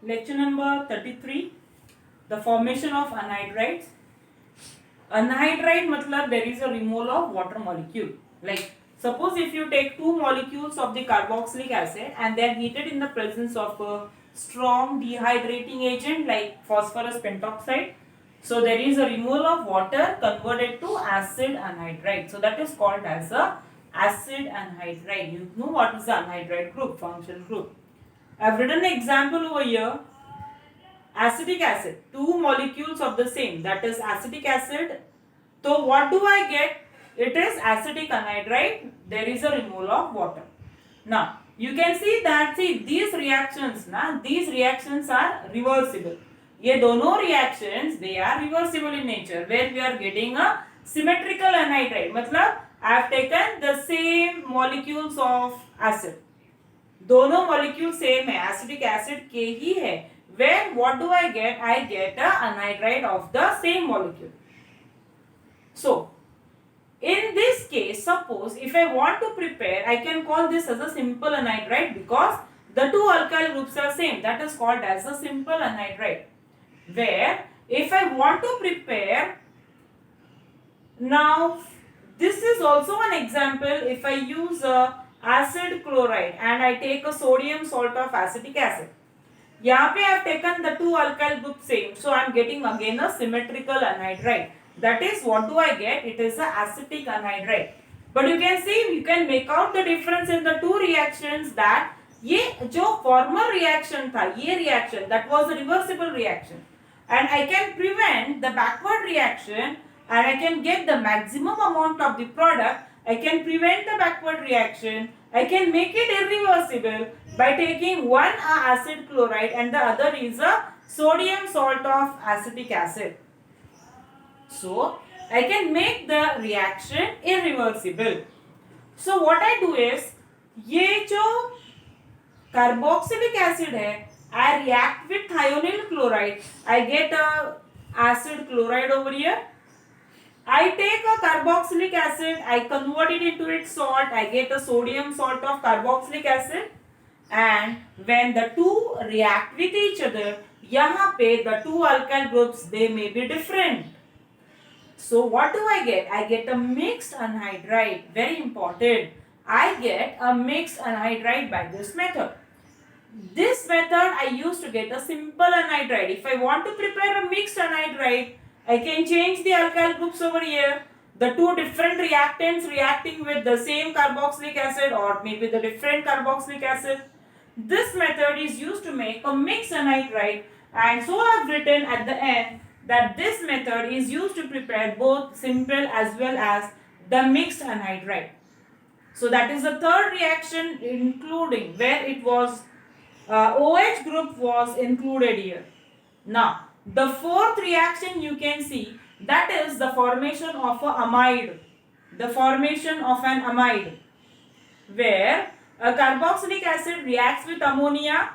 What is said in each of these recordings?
Lecture number 33, the formation of anhydrides. Anhydride matlab there is a removal of water molecule. Like suppose if you take two molecules of the carboxylic acid and they are heated in the presence of a strong dehydrating agent like phosphorus pentoxide. So there is a removal of water converted to acid anhydride. So that is called as a acid anhydride. You know what is the anhydride group, functional group. I have written an example over here. Acetic acid, two molecules of the same, that is acetic acid. So what do I get? It is acetic anhydride. There is a removal of water. Now you can see that these reactions are reversible. ये दोनों reactions they are reversible in nature, where we are getting a symmetrical anhydride. मतलब I have taken the same molecules of acid. दोनों molecule same है, acetic acid के ही है. When what do I get? I get a anhydride of the same molecule. So in this case, suppose if I want to prepare, I can call this as a simple anhydride because the two alkyl groups are same. That is called as a simple anhydride. Where if I want to prepare, now this is also an example. If I use acid chloride and I take a sodium salt of acetic acid. यहाँ पे I have taken the two alkyl groups same, so I am getting again a symmetrical anhydride. That is what do I get? It is a acetic anhydride. But you can see, you can make out the difference in the two reactions. That ये जो former reaction था, ये reaction that was a reversible reaction, and I can prevent the backward reaction and I can get the maximum amount of the product. I can prevent the backward reaction. I can make it irreversible by taking one acid chloride and the other is a sodium salt of acetic acid. So I can make the reaction irreversible. So what I do is, ये जो carboxylic acid है, I react with thionyl chloride. I get a acid chloride over here. I take a carboxylic acid, I convert it into its salt, I get a sodium salt of carboxylic acid, and when the two react with each other, यहाँ पे the two alkyl groups they may be different. So what do I get? I get a mixed anhydride. Very important. I get a mixed anhydride by this method. This method I use to get a simple anhydride. If I want to prepare a mixed anhydride, I can change the alkyl groups over here. The two different reactants reacting with the same carboxylic acid or maybe the different carboxylic acid. This method is used to make a mixed anhydride, and so I have written at the end that this method is used to prepare both simple as well as the mixed anhydride. So that is the third reaction, including where it was OH group was included here. Now the fourth reaction you can see, that is the formation of a amide. The formation of an amide, where a carboxylic acid reacts with ammonia.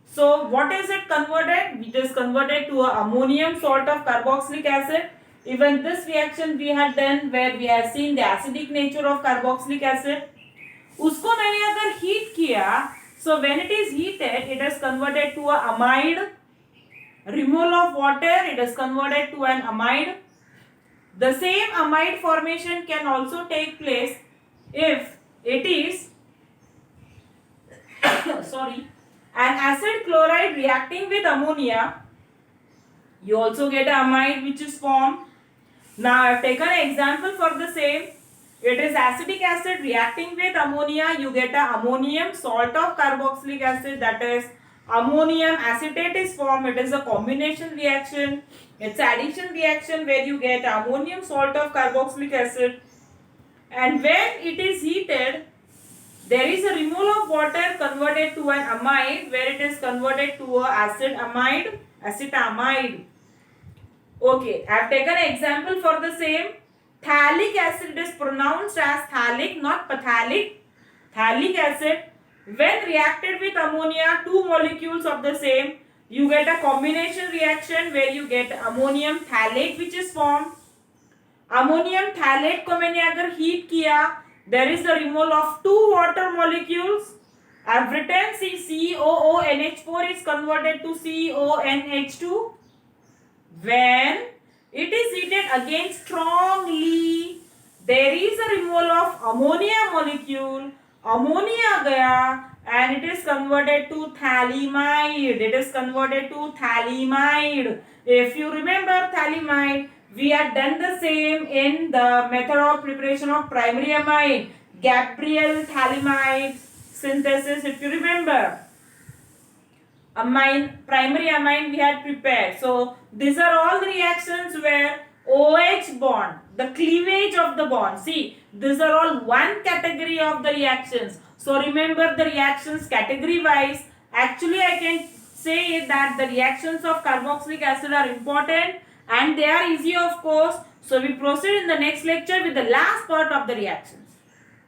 So what is it converted? It is converted to a ammonium salt of carboxylic acid. Even this reaction we had done where we have seen the acidic nature of carboxylic acid. उसको मैंने अगर heat किया, so when it is heated, it is converted to a amide. Removal of water, it is converted to an amide. The same amide formation can also take place if it is sorry, an acid chloride reacting with ammonia. You also get an amide which is formed. Now I have taken an example for the same. It is acetic acid reacting with ammonia. You get a ammonium salt of carboxylic acid, that is ammonium acetate is formed. It is a combination reaction. It's addition reaction where you get ammonium salt of carboxylic acid, and when it is heated, there is a removal of water converted to an amide, where it is converted to a acid amide, acetamide. Okay, I have taken an example for the same. Phthalic acid is pronounced as phthalic, not phthalic. Phthalic acid, when reacted with ammonia, two molecules of the same, you get a combination reaction where you get ammonium phthalate which is formed. Ammonium phthalate को मैंने अगर heat किया, there is the removal of two water molecules, I've written COONH4 is converted to CONH2 when it is heated again strongly. There is a removal of ammonia molecule. Ammonia gaya and it is converted to phthalimide. It is converted to phthalimide. If you remember phthalimide, we had done the same in the method of preparation of primary amine. Gabriel phthalimide synthesis, if you remember. Amine, primary amine we had prepared. So these are all the reactions where OH bond, the cleavage of the bond. See, these are all one category of the reactions. So remember the reactions category wise. Actually, I can say that the reactions of carboxylic acid are important and they are easy, of course. So we proceed in the next lecture with the last part of the reaction.